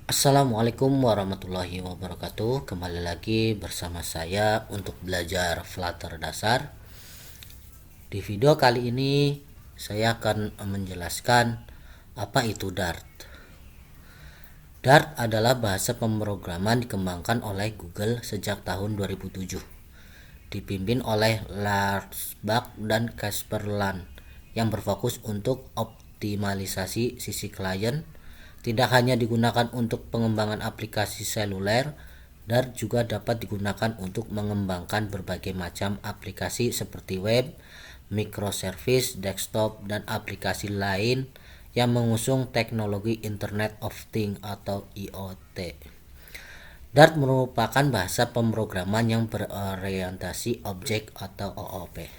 Assalamualaikum warahmatullahi wabarakatuh. Kembali lagi bersama saya untuk belajar Flutter dasar. Di video kali ini saya akan menjelaskan apa itu Dart. Dart adalah bahasa pemrograman dikembangkan oleh Google sejak tahun 2007. Dipimpin oleh Lars Bak dan Casper Land yang berfokus untuk optimalisasi sisi klien. Tidak hanya digunakan untuk pengembangan aplikasi seluler, Dart juga dapat digunakan untuk mengembangkan berbagai macam aplikasi seperti web, microservice, desktop, dan aplikasi lain yang mengusung teknologi Internet of Things atau IoT. Dart merupakan bahasa pemrograman yang berorientasi objek atau OOP.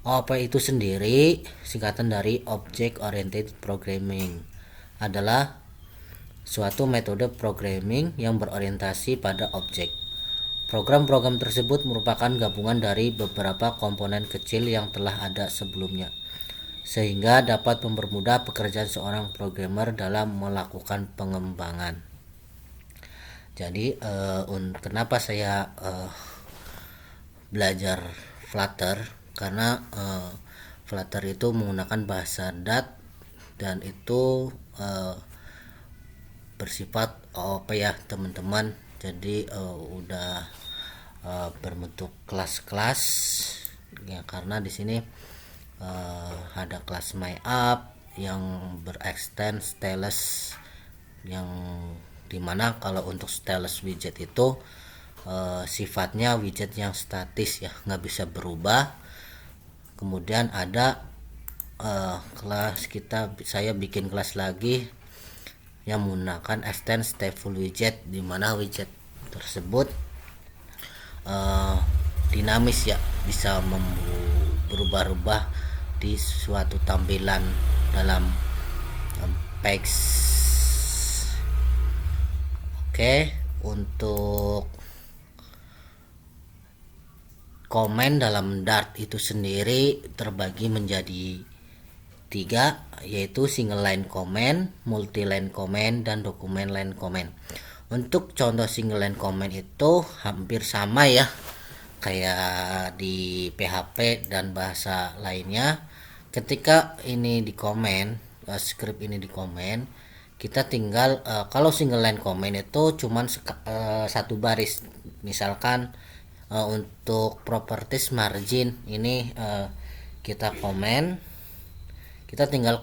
OOP itu sendiri singkatan dari Object Oriented Programming, adalah suatu metode programming yang berorientasi pada objek. Program-program tersebut merupakan gabungan dari beberapa komponen kecil yang telah ada sebelumnya, sehingga dapat mempermudah pekerjaan seorang programmer dalam melakukan pengembangan. Jadi kenapa saya belajar Flutter? Karena Flutter itu menggunakan bahasa Dart dan itu bersifat OOP ya teman-teman. Jadi udah berbentuk kelas-kelas ya, karena di sini ada kelas my app yang berextend stylus, yang dimana kalau untuk stylus widget itu sifatnya widget yang statis ya, nggak bisa berubah. Kemudian ada kelas saya bikin kelas lagi yang menggunakan extend stateful widget, dimana widget tersebut dinamis ya, bisa berubah-ubah di suatu tampilan dalam page. Oke, untuk komen dalam Dart itu sendiri terbagi menjadi 3, yaitu single line comment, multi line comment, dan document line comment. Untuk contoh single line comment itu hampir sama ya kayak di PHP dan bahasa lainnya. Ketika ini di komen, script ini di komen, kita tinggal kalau single line comment itu cuman satu baris. Misalkan untuk properties margin ini kita komen, kita tinggal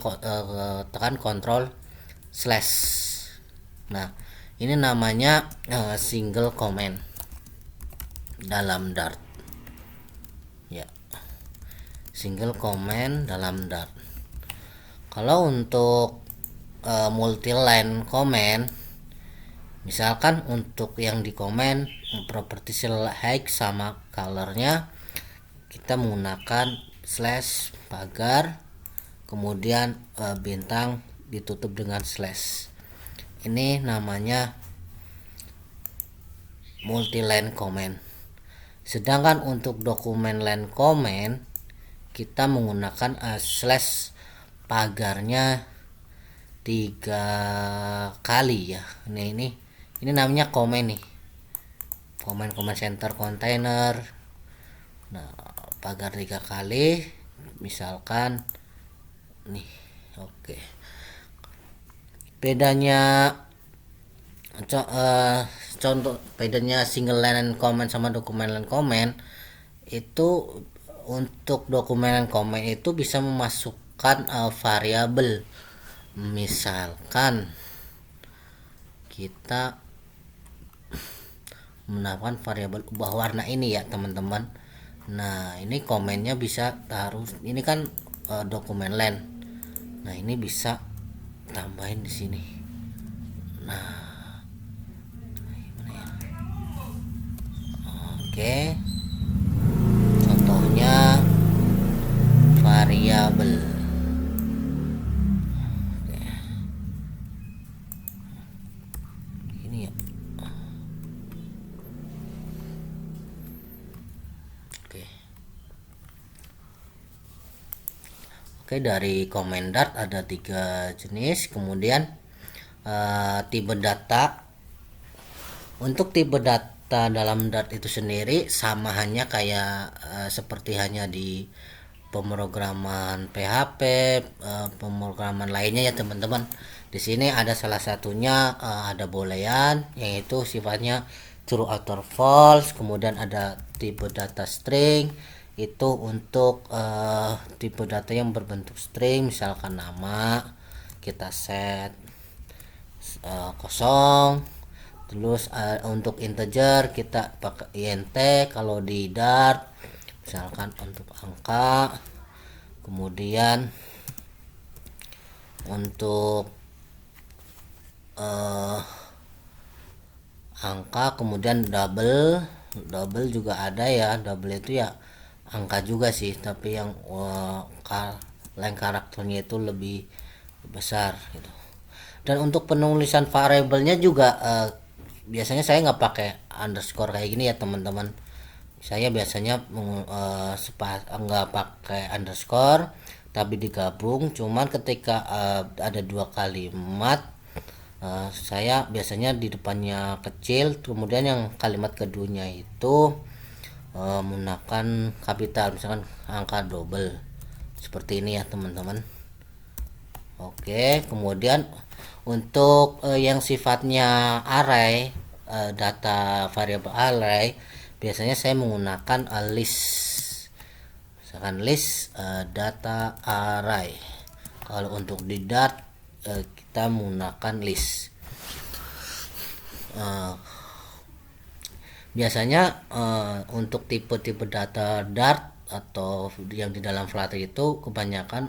tekan kontrol slash. Nah, ini namanya single comment dalam Dart ya, single comment dalam Dart. Kalau untuk multi line comment, misalkan untuk yang di komen properti height sama colornya, kita menggunakan slash pagar, kemudian bintang ditutup dengan slash. Ini namanya multi line comment. Sedangkan untuk dokumen line comment, kita menggunakan slash pagarnya 3 kali ya. Ini namanya komen nih, comment center container. Nah, pagar 3 kali, misalkan nih. Oke, bedanya contoh bedanya single line comment sama dokumen line comment itu, untuk dokumen line comment itu bisa memasukkan variabel. Misalkan kita menambahkan variabel ubah warna ini ya teman-teman. Nah, ini komennya bisa taruh, ini kan dokumen line. Nah, ini bisa tambahin di sini. Nah, gimana ya? Oke, contohnya variabel. Ini ya. Oke, dari komen Dart ada 3 jenis. Kemudian tipe data. Untuk tipe data dalam Dart itu sendiri sama hanya kayak seperti hanya di pemrograman PHP, pemrograman lainnya ya teman-teman. Di sini ada salah satunya ada boolean, yaitu sifatnya true atau false. Kemudian ada tipe data string, itu untuk tipe data yang berbentuk string, misalkan nama kita set kosong. Terus untuk integer kita pakai int. Kalau di Dart misalkan untuk angka, kemudian untuk angka, kemudian double juga ada ya. Double itu ya angka juga sih, tapi yang lain karakternya itu lebih besar gitu. Dan untuk penulisan variabelnya juga biasanya saya nggak pakai underscore kayak gini ya teman-teman. Saya biasanya nggak pakai underscore tapi digabung. Cuman ketika ada dua kalimat, saya biasanya di depannya kecil, kemudian yang kalimat keduanya itu menggunakan kapital, misalkan angka double seperti ini ya teman-teman. Oke, kemudian untuk yang sifatnya array, data variabel array, biasanya saya menggunakan list. Misalkan list data array. Kalau untuk di Dart kita menggunakan list. Biasanya untuk tipe-tipe data Dart atau yang di dalam Flutter itu kebanyakan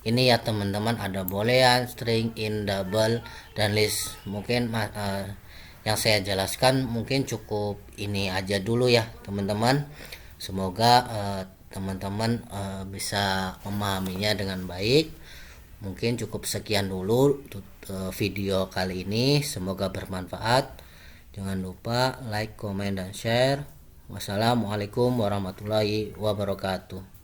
ini ya teman-teman, ada boolean, string, int, double, dan list. Mungkin yang saya jelaskan mungkin cukup ini aja dulu ya teman-teman. Semoga teman-teman bisa memahaminya dengan baik. Mungkin cukup sekian dulu video kali ini, semoga bermanfaat. Jangan lupa like, comment, dan share. Wassalamualaikum warahmatullahi wabarakatuh.